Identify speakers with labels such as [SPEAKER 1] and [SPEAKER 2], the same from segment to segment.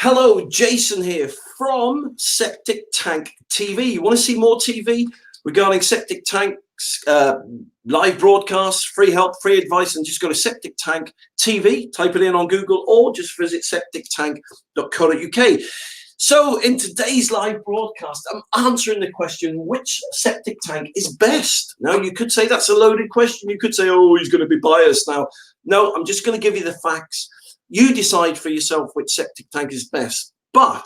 [SPEAKER 1] Hello, Jason here from Septic Tank TV. You want to see more TV regarding septic tanks, live broadcasts, free help, free advice, and just go to Septic Tank TV, type it in on Google, or just visit septictank.co.uk. So in today's live broadcast, I'm answering the question, which septic tank is best? Now, you could say that's a loaded question. You could say, oh, he's going to be biased now. No, I'm just going to give you the facts. You decide for yourself which septic tank is best, but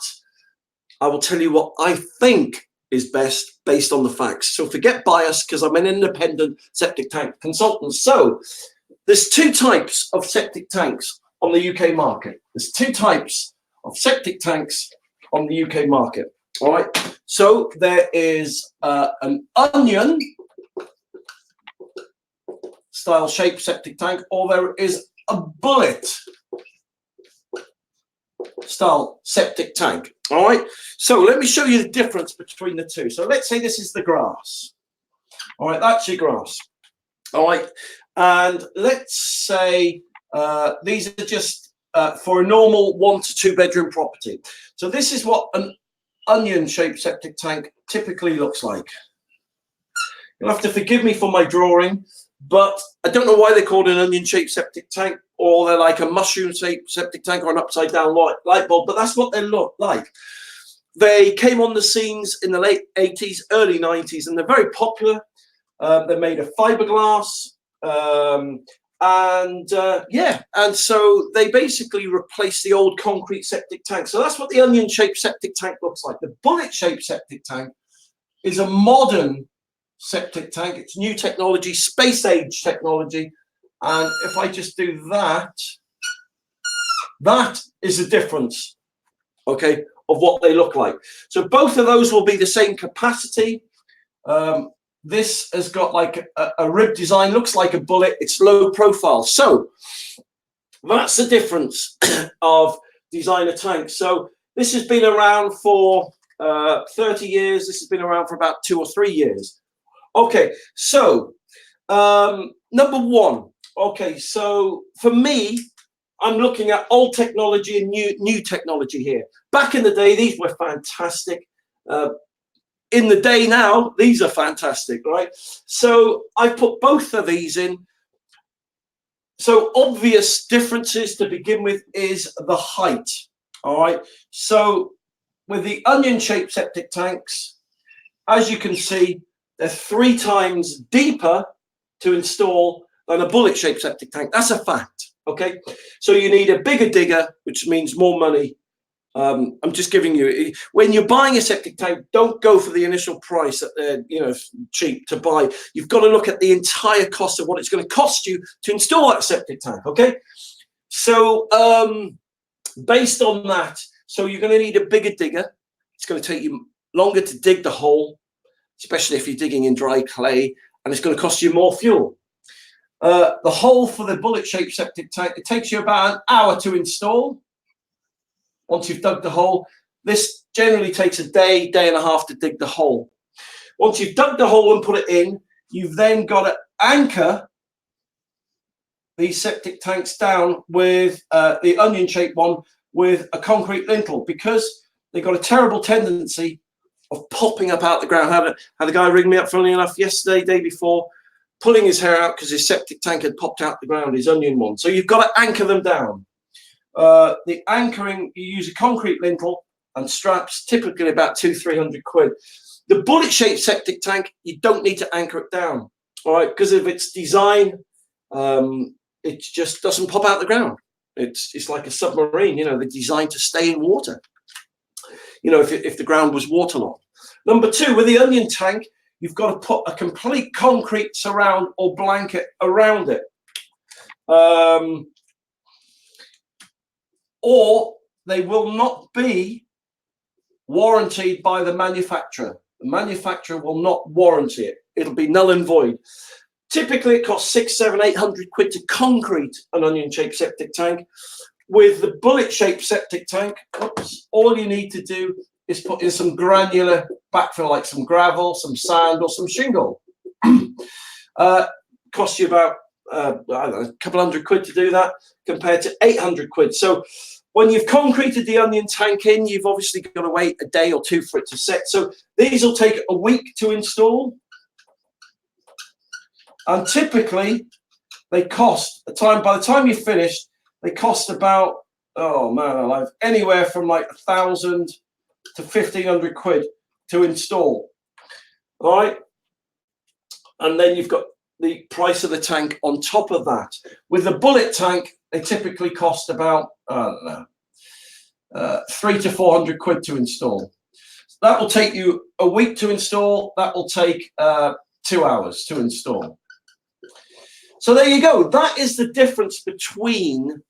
[SPEAKER 1] I will tell you what I think is best based on the facts. So forget bias, because I'm an independent septic tank consultant. So there's two types of septic tanks on the UK market. There's two types of septic tanks on the UK market. All right. So there is an onion style shaped septic tank, or there is a bullet style septic tank. All right, so let me show you the difference between the two. So let's say this is the grass. All right, that's your grass. All right, and let's say these are just for a normal 1 to 2 bedroom property. So this is what an onion shaped septic tank typically looks like. You'll have to forgive me for my drawing, but I don't know why they call it an onion-shaped septic tank, or they're like a mushroom-shaped septic tank or an upside-down light bulb, but that's what they look like. They came on the scenes in the late 80s, early 90s, and they're very popular. They're made of fiberglass, and so they basically replaced the old concrete septic tank. So that's what the onion-shaped septic tank looks like. The bullet-shaped septic tank is a modern septic tank. It's new technology, space age technology, and if I just do that, that is the difference, okay, of what they look like. So both of those will be the same capacity. This has got like a rib design, looks like a bullet, it's low profile. So that's the difference of designer tanks. So this has been around for 30 years. This has been around for about 2 or 3 years. Okay, so number one. Okay, so for me, I'm looking at old technology and new technology here. Back in the day, these were fantastic. In the day now, these are fantastic, right? So I put both of these in. So obvious differences to begin with is the height. All right. So with the onion-shaped septic tanks, as you can see, they're 3 times deeper to install than a bullet-shaped septic tank. That's a fact, okay? So you need a bigger digger, which means more money. I'm just giving you, when you're buying a septic tank, don't go for the initial price that they're, cheap to buy. You've got to look at the entire cost of what it's going to cost you to install that septic tank, okay? So based on that, so you're going to need a bigger digger. It's going to take you longer to dig the hole, especially if you're digging in dry clay, and it's going to cost you more fuel. The hole for the bullet-shaped septic tank, it takes you about an hour to install. Once you've dug the hole, this generally takes a day, day and a half to dig the hole. Once you've dug the hole and put it in, you've then got to anchor these septic tanks down with the onion-shaped one with a concrete lintel, because they've got a terrible tendency of popping up out the ground. Had a guy ring me up, funnily enough, yesterday, day before, pulling his hair out because his septic tank had popped out the ground, his onion one. So you've got to anchor them down. The anchoring, you use a concrete lintel and straps, typically about 200-300 quid. The bullet-shaped septic tank, you don't need to anchor it down, all right, because of its design. It just doesn't pop out the ground. It's like a submarine, they're designed to stay in water. If the ground was waterlogged. Number 2, with the onion tank, you've got to put a complete concrete surround or blanket around it. Or they will not be warranted by the manufacturer. The manufacturer will not warranty it. It'll be null and void. Typically, it costs 600, 700, 800 quid to concrete an onion-shaped septic tank. With the bullet-shaped septic tank, all you need to do is put in some granular backfill, like some gravel, some sand, or some shingle. Costs you about I don't know, a couple hundred quid to do that, compared to 800 quid. So When you've concreted the onion tank in, you've obviously got to wait a day or two for it to set. So these will take a week to install. And typically, they cost by the time you're finished, they cost about, oh man alive, anywhere from like 1,000 to 1,500 quid to install. All right. And then you've got the price of the tank on top of that. With the bullet tank, they typically cost about, I don't know, 300 to 400 quid to install. That will take you a week to install. That will take 2 hours to install. So there you go. That is the difference between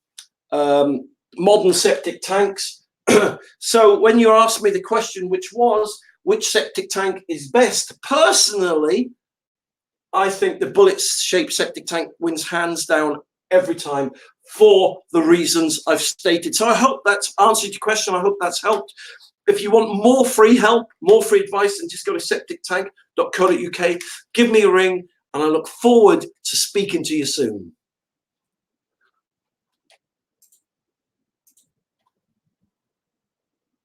[SPEAKER 1] modern septic tanks. So when you asked me the question, which septic tank is best? Personally, I think the bullet-shaped septic tank wins hands down every time for the reasons I've stated. So I hope that's answered your question. I hope that's helped. If you want more free help, more free advice, then just go to septictank.co.uk. Give me a ring, and I look forward to speaking to you soon.